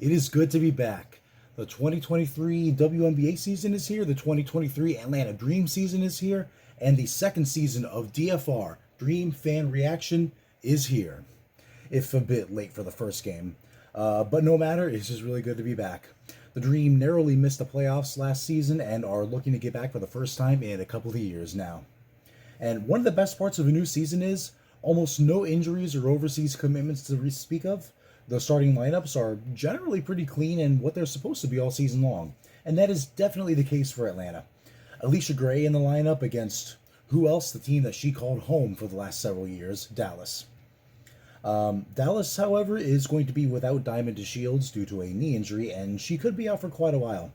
It is good to be back. The 2023 WNBA season is here, the 2023 Atlanta Dream season is here, and the second season of DFR, Dream Fan Reaction, is here. If a bit late for the first game. But no matter, it's just really good to be back. The Dream narrowly missed the playoffs last season and are looking to get back for the first time in a couple of years now. And one of the best parts of a new season is almost no injuries or overseas commitments to speak of. The starting lineups are generally pretty clean and what they're supposed to be all season long. And that is definitely the case for Atlanta. Alicia Gray in the lineup against who else? The team that she called home for the last several years, Dallas. Dallas, however, is going to be without Diamond DeShields due to a knee injury, and she could be out for quite a while.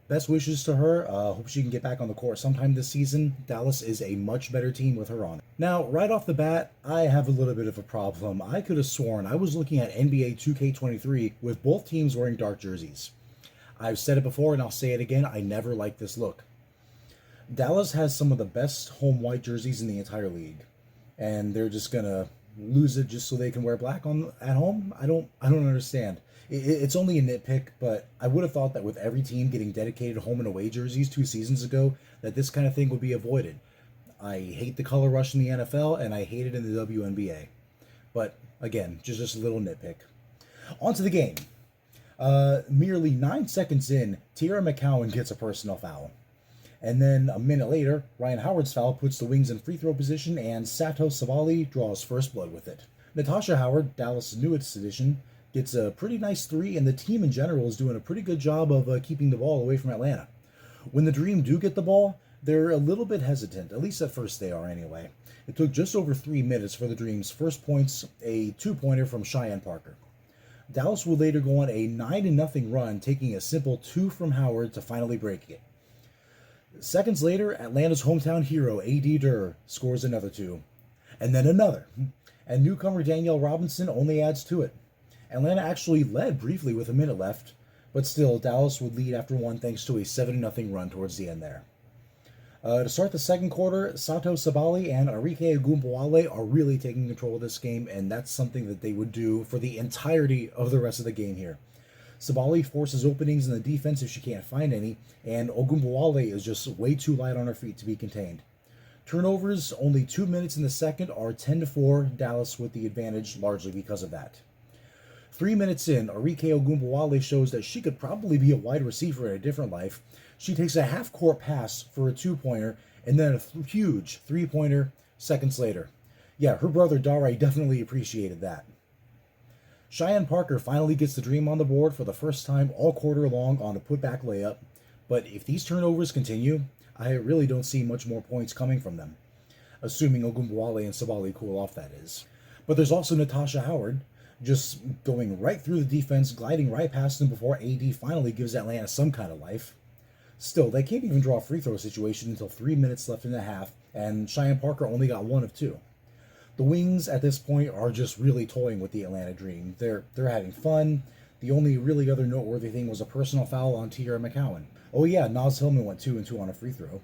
Best wishes to her. Hope she can get back on the court sometime this season. Dallas is a much better team with her on it. Now, right off the bat, I have a little bit of a problem. I could have sworn I was looking at NBA 2K23 with both teams wearing dark jerseys. I've said it before and I'll say it again, I never liked this look. Dallas has some of the best home white jerseys in the entire league, and they're just gonna lose it just so they can wear black on at home. I don't understand. It's only a nitpick, but I would have thought that with every team getting dedicated home and away jerseys 2 seasons ago, that this kind of thing would be avoided. I hate the color rush in the NFL, and I hate it in the WNBA. But again, just a little nitpick. On to the game. Merely 9 seconds in, Tiara McCowan gets a personal foul. And then a minute later, Ryan Howard's foul puts the Wings in free throw position, and Sato Savali draws first blood with it. Natasha Howard, Dallas' newest addition, gets a pretty nice three, and the team in general is doing a pretty good job of keeping the ball away from Atlanta. When the Dream do get the ball, they're a little bit hesitant, at least at first they are anyway. It took just over 3 minutes for the Dream's first points, a two-pointer from Cheyenne Parker. Dallas would later go on a 9-0 run, taking a simple 2 from Howard to finally break it. Seconds later, Atlanta's hometown hero, A.D. Durr, scores another 2. And then another. And newcomer Danielle Robinson only adds to it. Atlanta actually led briefly with a minute left, but still, Dallas would lead after 1 thanks to a 7-0 run towards the end there. To start the second quarter, Sato Sabali and Arike Ogunbowale are really taking control of this game, and that's something that they would do for the entirety of the rest of the game here. Sabali forces openings in the defense if she can't find any, and Ogunbowale is just way too light on her feet to be contained. Turnovers, only 2 minutes in the second, are 10-4, Dallas with the advantage largely because of that. 3 minutes in, Arike Ogunbowale shows that she could probably be a wide receiver in a different life. She takes a half-court pass for a 2-pointer, and then a huge 3-pointer seconds later. Yeah, her brother Dare definitely appreciated that. Cheyenne Parker finally gets the Dream on the board for the first time all quarter long on a putback layup, but if these turnovers continue, I really don't see much more points coming from them. Assuming Ogunbowale and Sabali cool off, that is. But there's also Natasha Howard, just going right through the defense, gliding right past them before AD finally gives Atlanta some kind of life. Still, they can't even draw a free throw situation until 3 minutes left in the half, and Cheyenne Parker only got 1 of 2. The Wings at this point are just really toying with the Atlanta Dream. They're having fun. The only really other noteworthy thing was a personal foul on Tiara McCowan. Oh yeah, Naz Hillman went 2 and 2 on a free throw.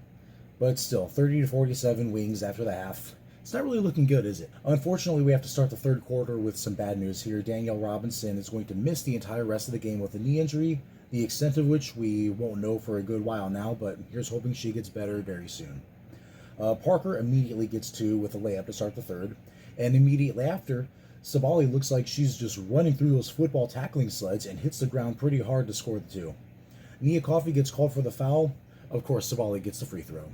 But still, 30-47 Wings after the half. It's not really looking good, is it? Unfortunately, we have to start the third quarter with some bad news here. Danielle Robinson is going to miss the entire rest of the game with a knee injury, the extent of which we won't know for a good while now, but here's hoping she gets better very soon. Parker immediately gets 2 with a layup to start the third, and immediately after, Sabali looks like she's just running through those football tackling sleds and hits the ground pretty hard to score the 2. Nia Coffey gets called for the foul. Of course, Sabali gets the free throw.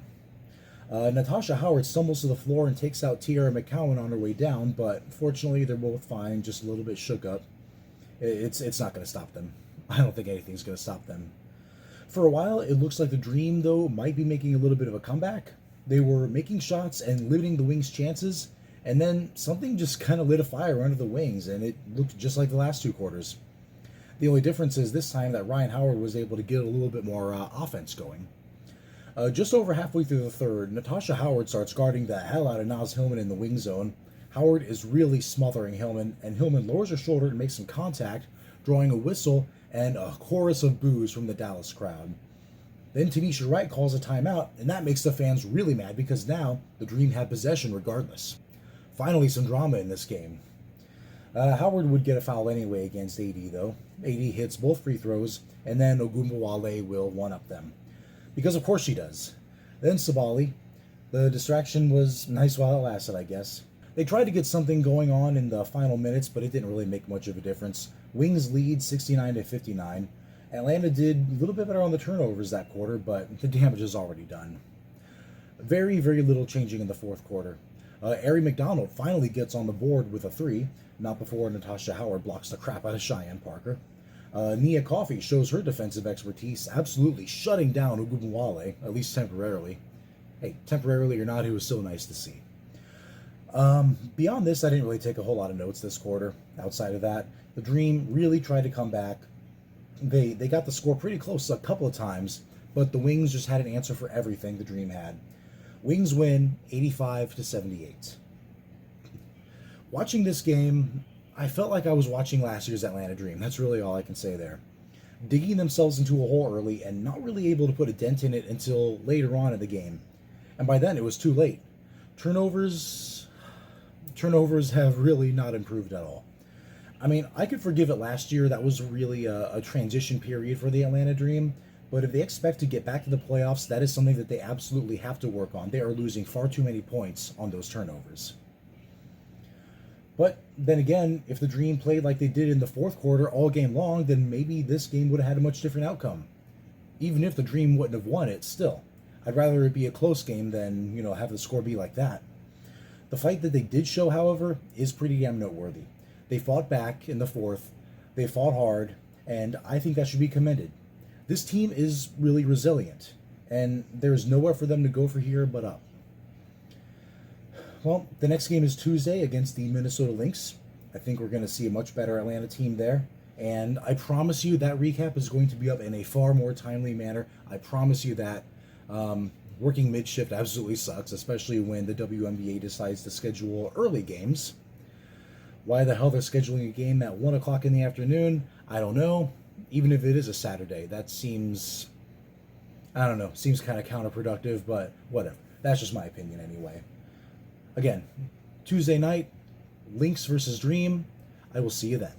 Natasha Howard stumbles to the floor and takes out Tiara McCowan on her way down, but fortunately they're both fine, just a little bit shook up. It's not going to stop them. I don't think anything's going to stop them. For a while, it looks like the Dream, though, might be making a little bit of a comeback. They were making shots and limiting the Wings' chances, and then something just kind of lit a fire under the Wings, and it looked just like the last 2 quarters. The only difference is this time that Ryan Howard was able to get a little bit more offense going. Just over halfway through the third, Natasha Howard starts guarding the hell out of Naz Hillman in the wing zone. Howard is really smothering Hillman, and Hillman lowers her shoulder to make some contact, drawing a whistle and a chorus of boos from the Dallas crowd. Then Tanisha Wright calls a timeout, and that makes the fans really mad because now the Dream had possession regardless. Finally, some drama in this game. Howard would get a foul anyway against AD, though. AD hits both free throws, and then Ogunbowale will one-up them. Because of course she does. Then Sabali. The distraction was nice while it lasted, I guess. They tried to get something going on in the final minutes, but it didn't really make much of a difference. Wings lead 69-59. Atlanta did a little bit better on the turnovers that quarter, but the damage is already done. Very, very little changing in the fourth quarter. Ari McDonald finally gets on the board with a three, not before Natasha Howard blocks the crap out of Cheyenne Parker. Nia Coffey shows her defensive expertise, absolutely shutting down Ogunbowale, at least temporarily. Hey, temporarily or not, it was still nice to see. Beyond this, I didn't really take a whole lot of notes this quarter. Outside of that, the Dream really tried to come back. They got the score pretty close a couple of times, but the Wings just had an answer for everything the Dream had. Wings win 85-78. Watching this game, I felt like I was watching last year's Atlanta Dream. That's really all I can say there. Digging themselves into a hole early and not really able to put a dent in it until later on in the game. And by then, it was too late. Turnovers have really not improved at all. I mean, I could forgive it last year. That was really a transition period for the Atlanta Dream. But if they expect to get back to the playoffs, that is something that they absolutely have to work on. They are losing far too many points on those turnovers. But then again, if the Dream played like they did in the fourth quarter all game long, then maybe this game would have had a much different outcome. Even if the Dream wouldn't have won it, still. I'd rather it be a close game than, have the score be like that. The fight that they did show, however, is pretty damn noteworthy. They fought back in the fourth, they fought hard, and I think that should be commended. This team is really resilient, and there's nowhere for them to go for here but up. Well, the next game is Tuesday against the Minnesota Lynx. I think we're going to see a much better Atlanta team there, and I promise you that recap is going to be up in a far more timely manner. I promise you that. Working mid-shift absolutely sucks, especially when the WNBA decides to schedule early games. Why the hell they're scheduling a game at 1 o'clock in the afternoon, I don't know. Even if it is a Saturday, that seems kind of counterproductive, but whatever. That's just my opinion anyway. Again, Tuesday night, Lynx versus Dream. I will see you then.